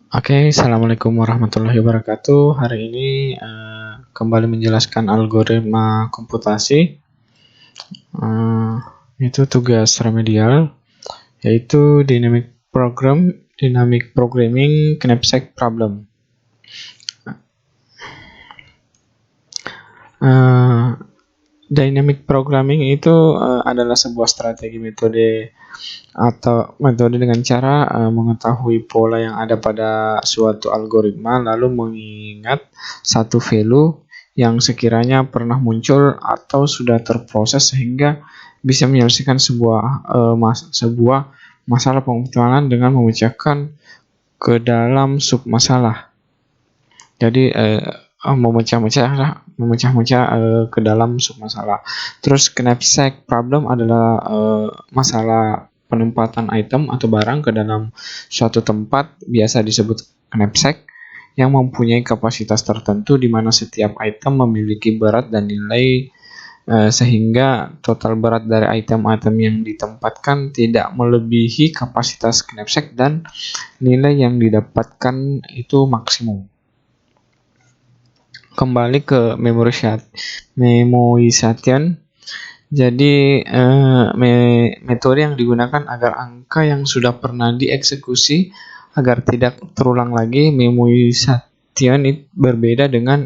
Oke, assalamualaikum warahmatullahi wabarakatuh. Hari ini kembali menjelaskan algoritma komputasi. Itu tugas remedial, yaitu dynamic programming knapsack problem. Dynamic programming itu adalah sebuah strategi metode dengan cara mengetahui pola yang ada pada suatu algoritma, lalu mengingat satu value yang sekiranya pernah muncul atau sudah terproses sehingga bisa menyelesaikan sebuah masalah pengumpulan dengan memecahkan ke dalam sub masalah. Jadi memecah-mecah ke dalam sub masalah. Terus knapsack problem adalah masalah penempatan item atau barang ke dalam suatu tempat, biasa disebut knapsack, yang mempunyai kapasitas tertentu di mana setiap item memiliki berat dan nilai sehingga total berat dari item-item yang ditempatkan tidak melebihi kapasitas knapsack dan nilai yang didapatkan itu maksimum. Kembali ke memoization. Jadi metode yang digunakan agar angka yang sudah pernah dieksekusi agar tidak terulang lagi. Memoization berbeda dengan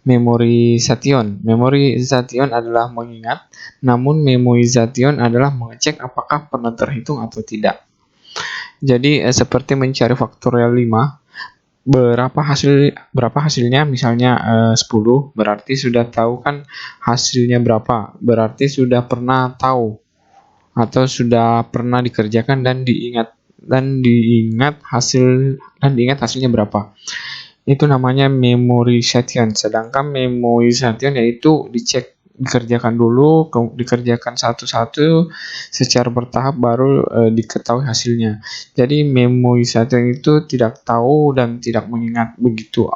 memorization. Memorization adalah mengingat, namun memoization adalah mengecek apakah pernah terhitung atau tidak. Jadi seperti mencari faktorial 5, berapa hasilnya, misalnya 10, berarti sudah tahu kan hasilnya berapa, berarti sudah pernah tahu atau sudah pernah dikerjakan dan diingat hasilnya berapa. Itu namanya memorization. Sedangkan memoization yaitu dikerjakan satu-satu secara bertahap baru diketahui hasilnya. Jadi memoization itu tidak tahu dan tidak mengingat begitu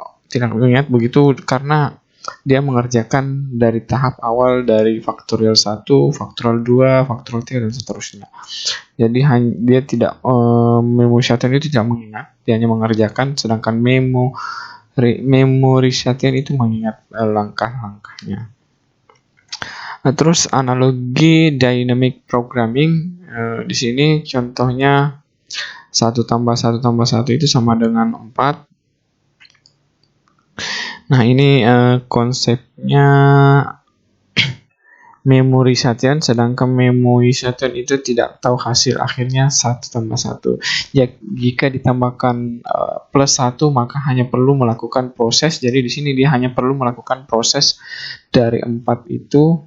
karena dia mengerjakan dari tahap awal dari faktorial 1, faktorial 2, faktorial 3 dan seterusnya. Jadi dia tidak memoization itu tidak mengingat, dia hanya mengerjakan, sedangkan memorization itu mengingat langkah-langkahnya. Terus analogi dynamic programming, di sini contohnya 1 tambah 1 tambah 1 itu sama dengan 4. Nah, ini konsepnya memorization, sedangkan memoization itu tidak tahu hasil akhirnya 1 tambah 1. Jika ditambahkan plus 1 maka hanya perlu melakukan proses. Jadi di sini dia hanya perlu melakukan proses dari 4 itu.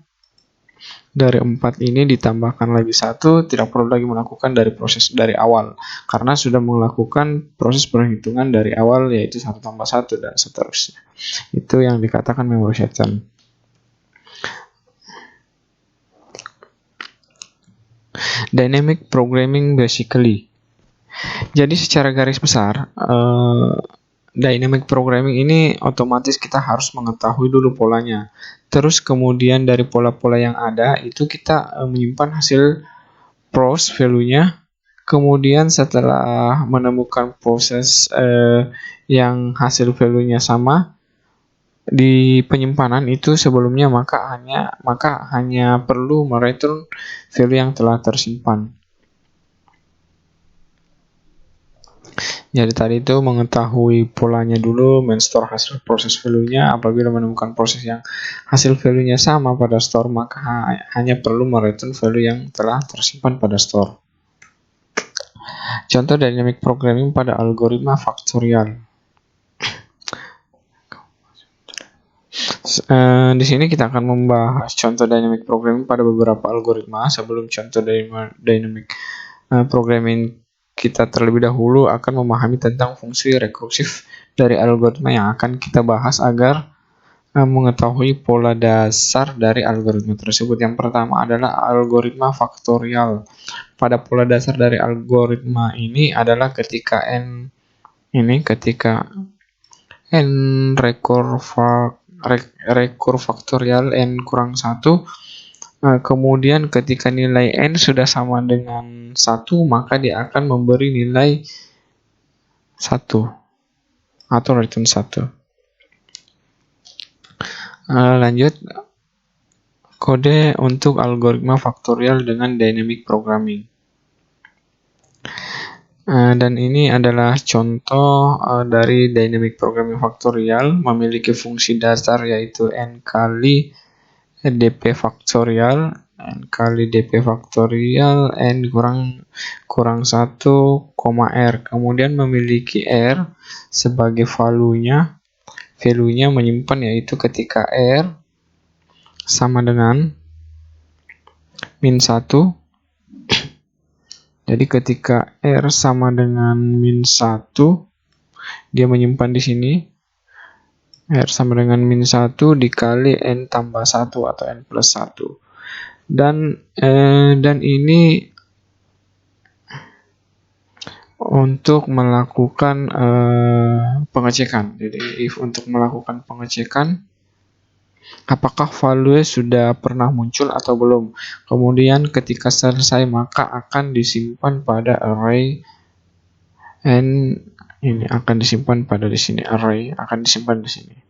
Dari 4 ini ditambahkan lagi 1, tidak perlu lagi melakukan proses dari awal karena sudah melakukan proses perhitungan dari awal, yaitu 1 tambah 1 dan seterusnya. Itu yang dikatakan memorization. Dynamic programming basically. Jadi secara garis besar dynamic programming ini otomatis kita harus mengetahui dulu polanya. Terus kemudian dari pola-pola yang ada itu kita menyimpan hasil pros value-nya. Kemudian setelah menemukan proses yang hasil value-nya sama di penyimpanan itu sebelumnya, maka hanya perlu mereturn value yang telah tersimpan. Jadi tadi itu mengetahui polanya dulu, men-store hasil proses value-nya. Apabila menemukan proses yang hasil value-nya sama pada store, maka hanya perlu mereturn value yang telah tersimpan pada store. Contoh dynamic programming pada algoritma faktorial. Di sini kita akan membahas contoh dynamic programming pada beberapa algoritma. Sebelum contoh dynamic programming, kita terlebih dahulu akan memahami tentang fungsi rekursif dari algoritma yang akan kita bahas agar mengetahui pola dasar dari algoritma tersebut. Yang pertama adalah algoritma faktorial. Pada pola dasar dari algoritma ini adalah ketika n rekur faktorial n kurang 1, kemudian ketika nilai n sudah sama dengan 1, maka dia akan memberi nilai 1 atau return 1. Lanjut, kode untuk algoritma faktorial dengan dynamic programming. Dan ini adalah contoh dari dynamic programming faktorial, memiliki fungsi dasar yaitu n kali dp faktorial, n kurang 1, r. Kemudian memiliki r sebagai value-nya menyimpan yaitu ketika r sama dengan min 1. Jadi ketika R sama dengan min 1, dia menyimpan di sini. R sama dengan min 1 dikali N tambah 1 atau N plus 1. Dan ini untuk melakukan pengecekan. Jadi if untuk melakukan pengecekan, apakah value sudah pernah muncul atau belum. Kemudian ketika selesai maka akan disimpan pada array n ini akan disimpan pada di sini, array akan disimpan di sini.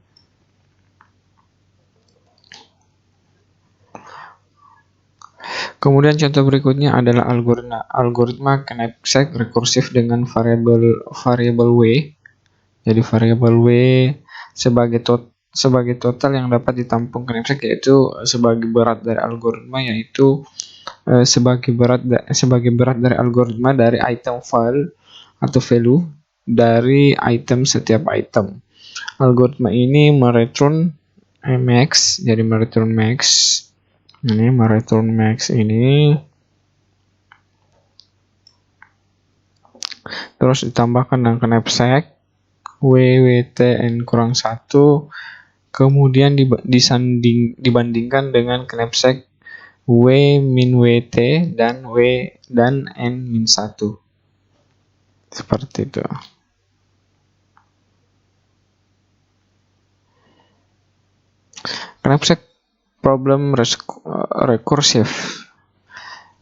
Kemudian contoh berikutnya adalah algoritma knapsack rekursif dengan variable w. Jadi variable w sebagai total yang dapat ditampung knapsack, yaitu sebagai berat dari algoritma, yaitu sebagai berat dari algoritma dari item file atau value dari item setiap item. Algoritma ini mereturn max, jadi mereturn max ini terus ditambahkan dengan knapsack wwt n kurang 1, kemudian dibandingkan dengan knapsack w min wt dan n min 1. Seperti itu. Knapsack problem rekursif.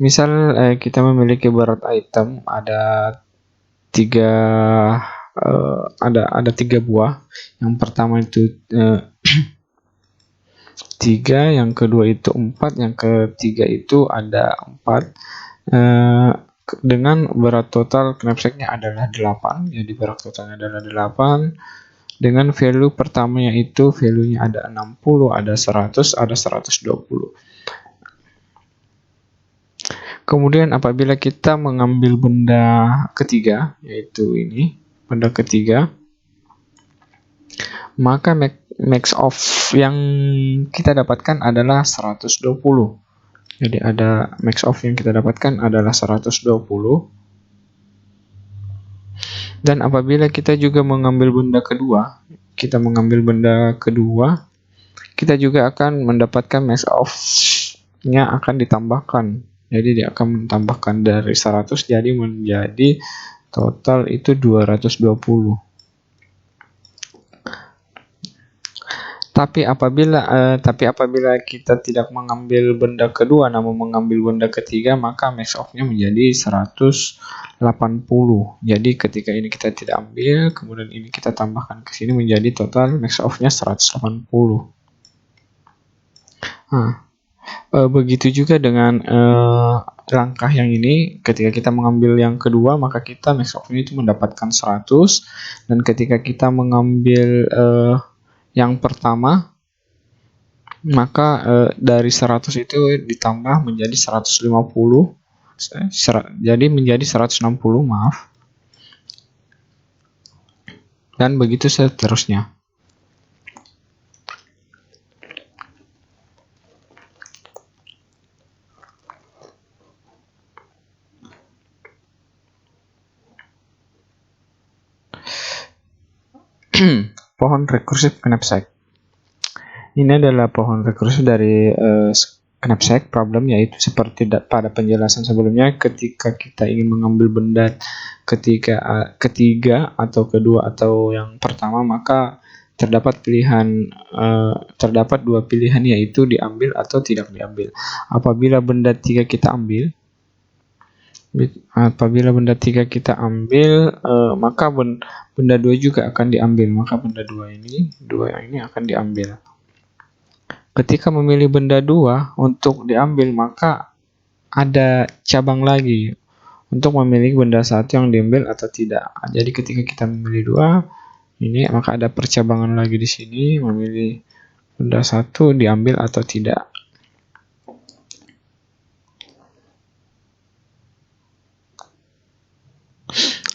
Misal kita memiliki berat item ada 3 buah. Yang pertama itu 3, yang kedua itu 4, yang ketiga itu ada 4. Dengan berat total knapsacknya adalah 8. Jadi berat totalnya adalah 8. Dengan value pertama yaitu value-nya ada 60, ada 100, ada 120. Kemudian apabila kita mengambil benda ketiga, yaitu ini, benda ketiga, maka max of yang kita dapatkan adalah 120. Jadi ada max of yang kita dapatkan adalah 120. Dan apabila kita juga mengambil benda kedua, kita juga akan mendapatkan max of-nya akan ditambahkan. Jadi dia akan menambahkan dari 100 jadi menjadi total itu 220. Tapi apabila kita tidak mengambil benda kedua namun mengambil benda ketiga, maka max of-nya menjadi 180. Jadi ketika ini kita tidak ambil, kemudian ini kita tambahkan ke sini menjadi total max of-nya 180. Begitu juga dengan langkah yang ini, ketika kita mengambil yang kedua maka kita max of-nya itu mendapatkan 100, dan ketika kita mengambil yang pertama maka dari 100 itu ditambah menjadi 150, jadi menjadi 160, maaf, dan begitu seterusnya. Pohon rekursif knapsack. Ini adalah pohon rekursif dari knapsack problem, yaitu seperti pada penjelasan sebelumnya, ketika kita ingin mengambil benda ketiga atau kedua atau yang pertama, maka terdapat dua pilihan, yaitu diambil atau tidak diambil. Apabila benda 3 kita ambil, Apabila benda 3 kita ambil, maka benda 2 juga akan diambil. Maka benda 2 yang ini akan diambil. Ketika memilih benda 2 untuk diambil, maka ada cabang lagi untuk memilih benda 1 yang diambil atau tidak. Jadi ketika kita memilih 2, ini maka ada percabangan lagi di sini, memilih benda 1 diambil atau tidak.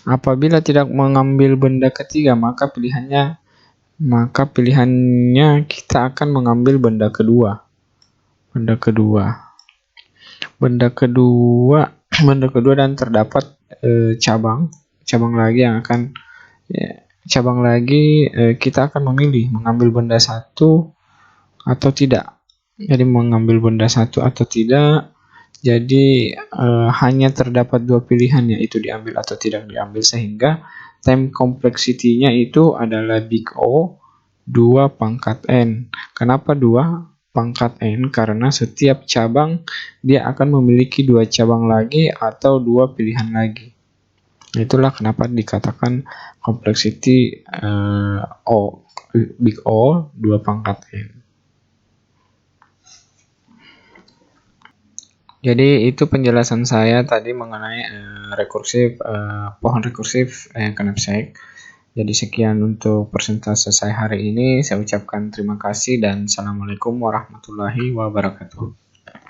Apabila tidak mengambil benda ketiga, maka pilihannya kita akan mengambil benda kedua. Benda kedua dan terdapat cabang lagi yang akan kita akan memilih mengambil benda 1 atau tidak. Jadi mengambil benda 1 atau tidak. Jadi hanya terdapat 2 pilihan, yaitu diambil atau tidak diambil, sehingga time complexity-nya itu adalah big O 2 pangkat N. Kenapa 2 pangkat N? Karena setiap cabang dia akan memiliki 2 cabang lagi atau 2 pilihan lagi. Itulah kenapa dikatakan complexity big O 2 pangkat N. Jadi itu penjelasan saya tadi mengenai pohon rekursif Knapsack. Jadi sekian untuk persentase saya hari ini. Saya ucapkan terima kasih dan assalamualaikum warahmatullahi wabarakatuh.